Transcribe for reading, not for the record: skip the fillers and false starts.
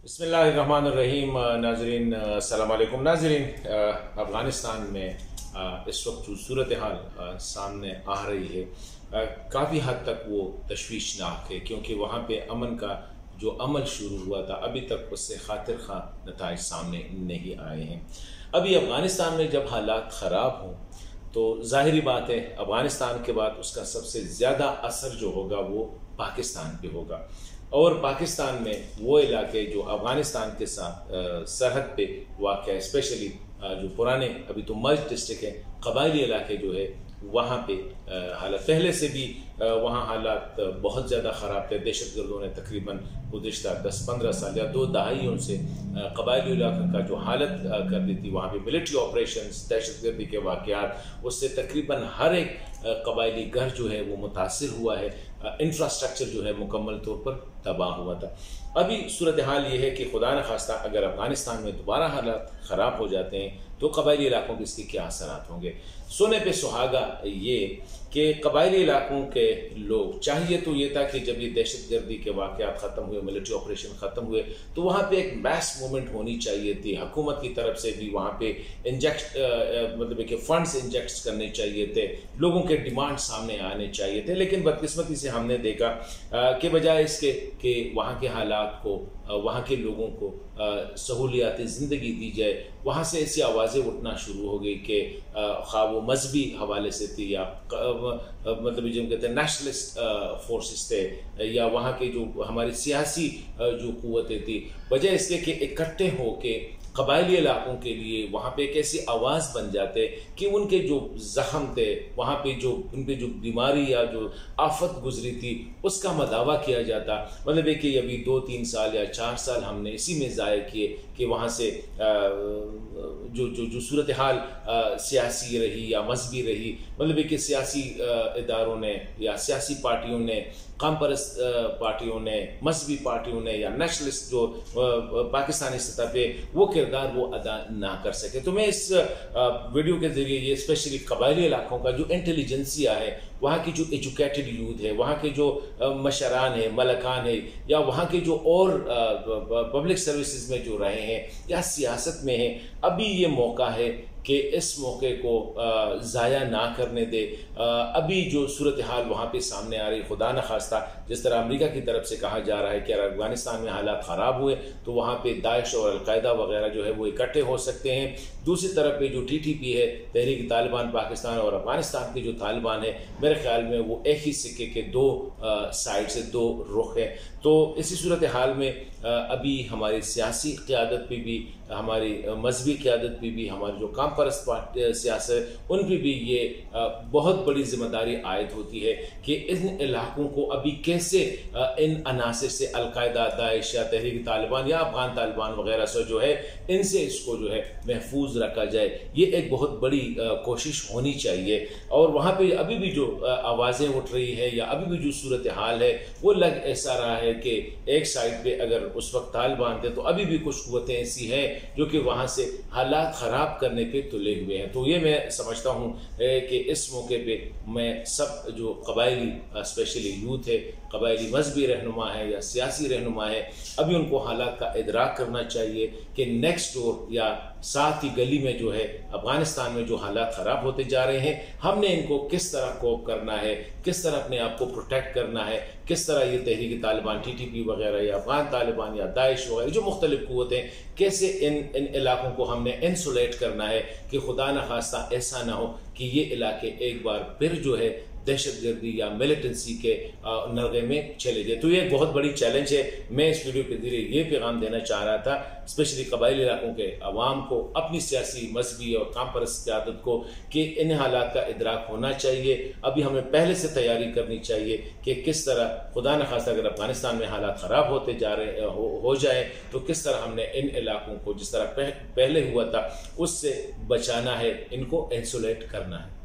بسم اللہ الرحمن الرحیم۔ ناظرین السلام علیکم۔ ناظرین، افغانستان میں اس وقت جو صورتحال سامنے آ رہی ہے کافی حد تک وہ تشویشناک ہے، کیونکہ وہاں پہ امن کا جو عمل شروع ہوا تھا ابھی تک اس سے خاطر خواہ نتائج سامنے نہیں آئے ہیں۔ ابھی افغانستان میں جب حالات خراب ہوں تو ظاہری بات ہے افغانستان کے بعد اس کا سب سے زیادہ اثر جو ہوگا وہ پاکستان پہ ہوگا، اور پاکستان میں وہ علاقے جو افغانستان کے ساتھ سرحد پہ واقع ہے، اسپیشلی جو پرانے ابھی تو مرج ڈسٹرکٹ ہے، قبائلی علاقے جو ہے وہاں پہ حالات پہلے سے بھی وہاں حالات بہت زیادہ خراب تھے۔ دہشت گردوں نے تقریباً گزشتہ 10-15 سال یا 2 دہائیوں سے قبائلی علاقوں کا جو حالت کر دی تھی، وہاں پہ ملٹری آپریشنز، دہشت گردی کے واقعات، اس سے تقریباً ہر ایک قبائلی گھر جو ہے وہ متاثر ہوا ہے، انفراسٹرکچر جو ہے مکمل طور پر تباہ ہوا تھا۔ ابھی صورتحال یہ ہے کہ خدا نخواستہ اگر افغانستان میں دوبارہ حالات خراب ہو جاتے ہیں تو قبائلی علاقوں کے اس کے کیا اثرات ہوں گے۔ سونے پہ سہاگا یہ کہ قبائلی علاقوں کے لوگ چاہیے تو یہ تھا کہ جب یہ دہشت گردی کے واقعات ختم ہوئے، ملٹری آپریشن ختم ہوئے، تو وہاں پہ ایک میس موومنٹ ہونی چاہیے تھی، حکومت کی طرف سے بھی وہاں پہ مطلب کہ فنڈز انجیکٹ کرنے چاہیے تھے، لوگوں کے ڈیمانڈ سامنے آنے چاہیے تھے۔ لیکن بدقسمتی سے ہم نے دیکھا کہ بجائے اس کے کہ وہاں کے حالات کو، وہاں کے لوگوں کو سہولیات زندگی دی جائے، وہاں سے ایسی آوازیں اٹھنا شروع ہو گئی کہ خواہ وہ مذہبی حوالے سے تھی یا مطلب جن کہتے ہیں نیشنلسٹ فورسز تھے، یا وہاں کے جو ہماری سیاسی جو قوتیں تھیں، بجائے اس کے کہ اکٹھے ہو کے قبائلی علاقوں کے لیے وہاں پہ ایک ایسی آواز بن جاتے کہ ان کے جو زخم تھے، وہاں پہ جو ان پہ جو بیماری یا جو آفت گزری تھی اس کا مداوع کیا جاتا۔ مطلب ہے کہ ابھی 2-3 سال یا 4 سال ہم نے اسی میں ضائع کیے کہ وہاں سے جو صورتحال سیاسی رہی یا مذہبی رہی، مطلب ہے کہ سیاسی اداروں نے یا سیاسی پارٹیوں نے، قوم پرست پارٹیوں نے، مذہبی پارٹیوں نے یا نیشنلسٹ جو پاکستانی سطح پہ وہ کردار وہ ادا نہ کر سکے۔ تو میں اس ویڈیو کے ذریعے یہ اسپیشلی قبائلی علاقوں کا جو انٹیلیجنسیا ہے، وہاں کی جو ایجوکیٹڈ یوتھ ہے، وہاں کے جو مشران ہیں، ملکان ہیں، یا وہاں کے جو اور پبلک سروسز میں جو رہے ہیں یا سیاست میں ہیں، ابھی یہ موقع ہے کہ اس موقع کو ضائع نہ کرنے دے۔ ابھی جو صورتحال وہاں پہ سامنے آ رہی، خدا نخواستہ جس طرح امریکہ کی طرف سے کہا جا رہا ہے کہ اگر افغانستان میں حالات خراب ہوئے تو وہاں پہ داعش اور القاعدہ وغیرہ جو ہے وہ اکٹھے ہو سکتے ہیں۔ دوسری طرف پہ جو TTP ہے، تحریک طالبان پاکستان، اور افغانستان کے جو طالبان ہے، میرے خیال میں وہ ایک ہی سکے کے 2 سائڈ سے 2 رخ ہیں۔ تو اسی صورتحال میں ابھی ہماری سیاسی قیادت پہ بھی، ہماری مذہبی قیادت پہ بھی، ہماری جو قوم پرست سیاست ان پہ بھی یہ بہت بڑی ذمہ داری عائد ہوتی ہے کہ ان علاقوں کو ابھی کیسے ان عناصر سے، القاعدہ، داعش یا تحریک طالبان یا افغان طالبان وغیرہ سے جو ہے ان سے اس کو جو ہے محفوظ رکھا جائے، یہ ایک بہت بڑی کوشش ہونی چاہیے۔ اور وہاں پہ ابھی بھی جو آوازیں اٹھ رہی ہے یا ابھی بھی جو صورتحال ہے وہ لگ ایسا رہا ہے کہ ایک سائڈ پہ اگر اس وقت طالبان تھے تو ابھی بھی کچھ قوتیں ایسی ہیں جو کہ وہاں سے حالات خراب کرنے پہ تلے ہوئے ہیں۔ تو یہ میں سمجھتا ہوں کہ اس موقع پہ میں سب جو قبائلی اسپیشلی یوتھ ہے، قبائلی مذہبی رہنما ہے یا سیاسی رہنما ہے، ابھی ان کو حالات کا ادراک کرنا چاہیے کہ نیکسٹ ڈور یا ساتھ ہی گلی میں جو ہے افغانستان میں جو حالات خراب ہوتے جا رہے ہیں، ہم نے ان کو کس طرح کوپ کرنا ہے، کس طرح اپنے آپ کو پروٹیکٹ کرنا ہے، کس طرح یہ تحریک طالبان، TTP وغیرہ یا افغان طالبان یا داعش وغیرہ جو مختلف قوتیں، کیسے ان علاقوں کو ہم نے انسولیٹ کرنا ہے کہ خدا نخواستہ ایسا نہ ہو کہ یہ علاقے ایک بار پھر جو ہے دہشت گردی یا ملیٹنسی کے نرغے میں چلے جائے۔ تو یہ ایک بہت بڑی چیلنج ہے۔ میں اس ویڈیو کے ذریعے یہ پیغام دینا چاہ رہا تھا اسپیشلی قبائلی علاقوں کے عوام کو، اپنی سیاسی، مذہبی اور قوم پرست قیادت کو، کہ ان حالات کا ادراک ہونا چاہیے۔ ابھی ہمیں پہلے سے تیاری کرنی چاہیے کہ کس طرح خدا نخواستہ اگر افغانستان میں حالات خراب ہوتے جا رہے ہو جائے تو کس طرح ہم نے ان علاقوں کو جس طرح پہلے ہوا تھا اس سے بچانا ہے، ان کو انسولیٹ کرنا ہے۔